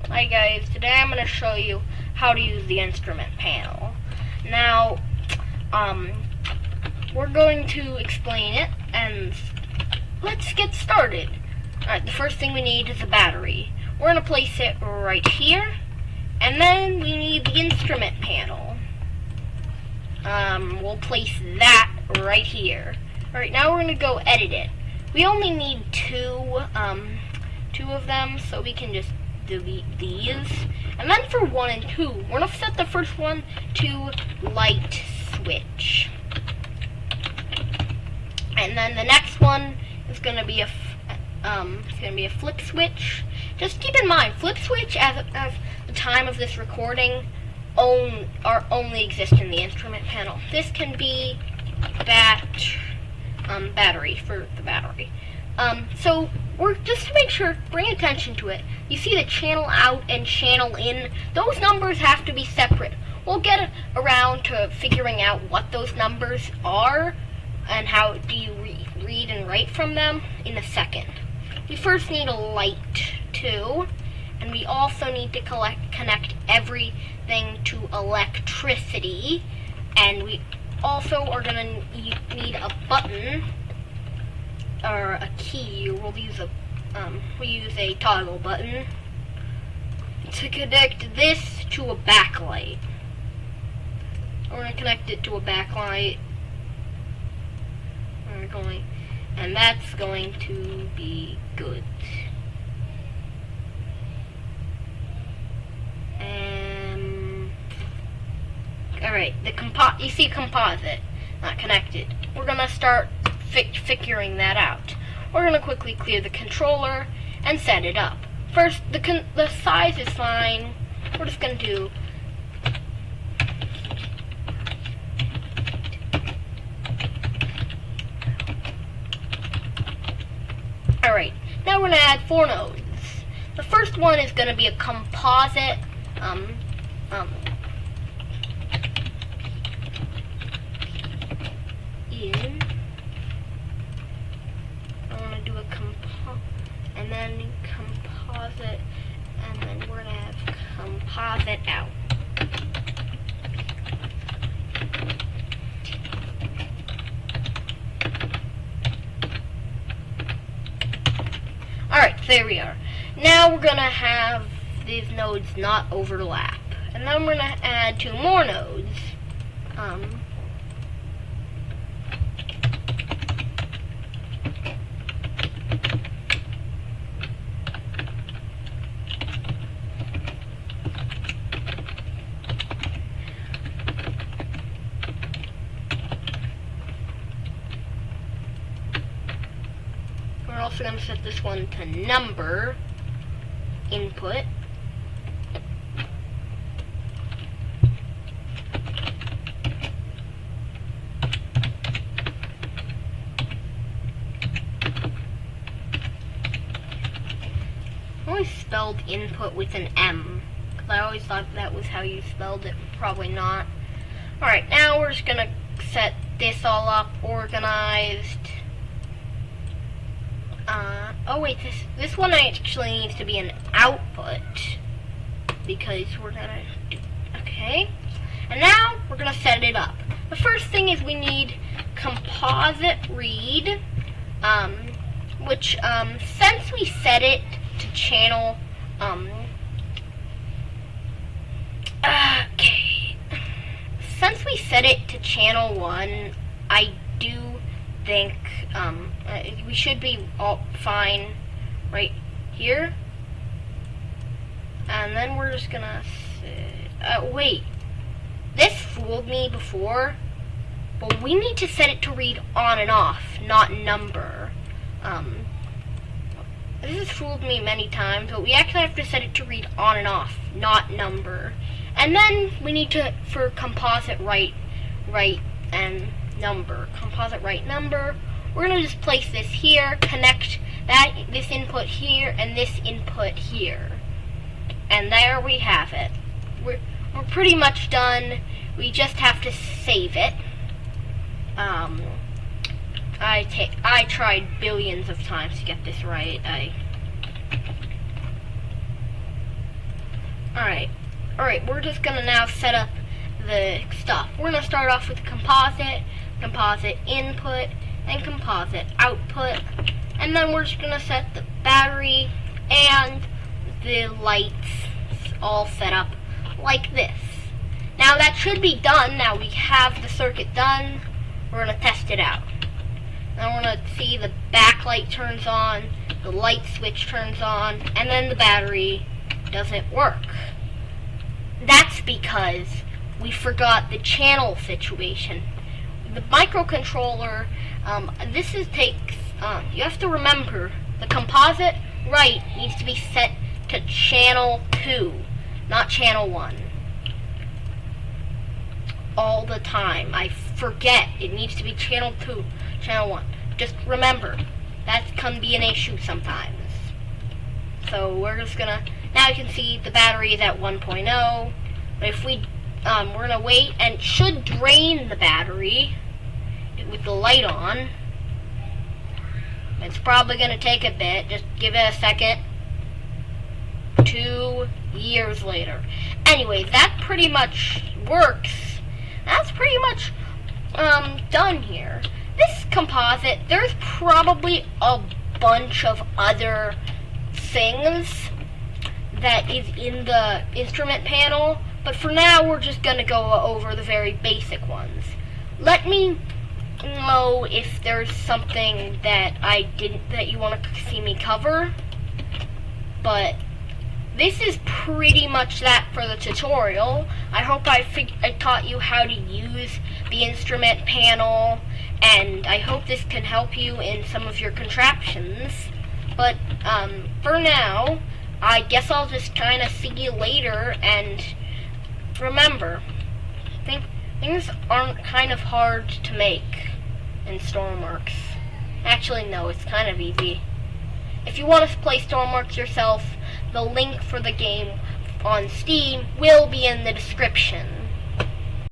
Hi guys, today I'm going to show you how to use the instrument panel. Now, we're going to explain it, and let's get started. Alright, the first thing we need is a battery. We're going to place it right here, and then we need the instrument panel. We'll place that right here. Alright, now we're going to go edit it. We only need two of them, so we can just delete these. And then for 1 and 2, we're going to set the first one to light switch. And then the next one is going to be a flip switch. Just keep in mind, flip switch as the time of this recording only exist in the instrument panel. This can be battery for the battery. So we're just to make sure, bring attention to it. You see the channel out and channel in. Those numbers have to be separate. We'll get around to figuring out what those numbers are and how do you read and write from them in a second. We first need a light too, and we also need to connect everything to electricity, and we also are going to need a button or a key. We'll use a toggle button to connect this to a backlight. We're going to connect it to a backlight. And that's going to be good. Alright, you see composite, not connected. We're going to start figuring that out. We're going to quickly clear the controller and set it up. First, the size is fine. We're just going to do Alright, now we're going to add 4 nodes. The first one is going to be a composite and then composite, and then we're going to have composite out. Alright, there we are. Now we're going to have these nodes not overlap. And then we're going to add 2 more nodes. We're also going to set this one to number input. I always spelled input with an M, because I always thought that was how you spelled it. Probably not. Alright, now we're just going to set this all up organized. Oh wait, this one actually needs to be an output, because we're gonna do, okay. And now we're gonna set it up. The first thing is we need composite read, which since we set it to channel, since we set it to channel 1, I do think we should be all fine right here. And then we're just gonna wait, this fooled me before, but we need to set it to read on and off, not number. This has fooled me many times, but we actually have to set it to read on and off, not number. And then we need to, for composite write and number. Composite write number. We're going to just place this here, connect this input here, and this input here. And there we have it. We're pretty much done. We just have to save it. I tried billions of times to get this right. Alright, we're just gonna now set up the stuff. We're gonna start off with composite input, and composite output, and then we're just gonna set the battery and the lights all set up like this. Now that should be done. Now we have the circuit done. We're gonna test it out. Now we're gonna see the backlight turns on, the light switch turns on, and then the battery doesn't work. That's because we forgot the channel situation. The microcontroller, you have to remember, the composite right needs to be set to channel 2, not channel 1. All the time. I forget. It needs to be channel 2, channel 1. Just remember, that can be an issue sometimes. So we're just gonna, now you can see the battery is at 1.0. But if we're gonna wait, and it should drain the battery with the light on. It's probably gonna take a bit. Just give it a second. 2 years later. Anyways, that pretty much works. That's pretty much done here. This composite, there's probably a bunch of other things that is in the instrument panel, but for now we're just gonna go over the very basic ones. Let me know if there's something that you want to see me cover, but this is pretty much that for the tutorial. I hope I taught you how to use the instrument panel, and I hope this can help you in some of your contraptions. But for now, I guess I'll just kind of see you later, and remember, things aren't kind of hard to make in stormworks. Actually, no, it's kind of easy. If you want to play stormworks yourself, the link for the game on Steam will be in the description.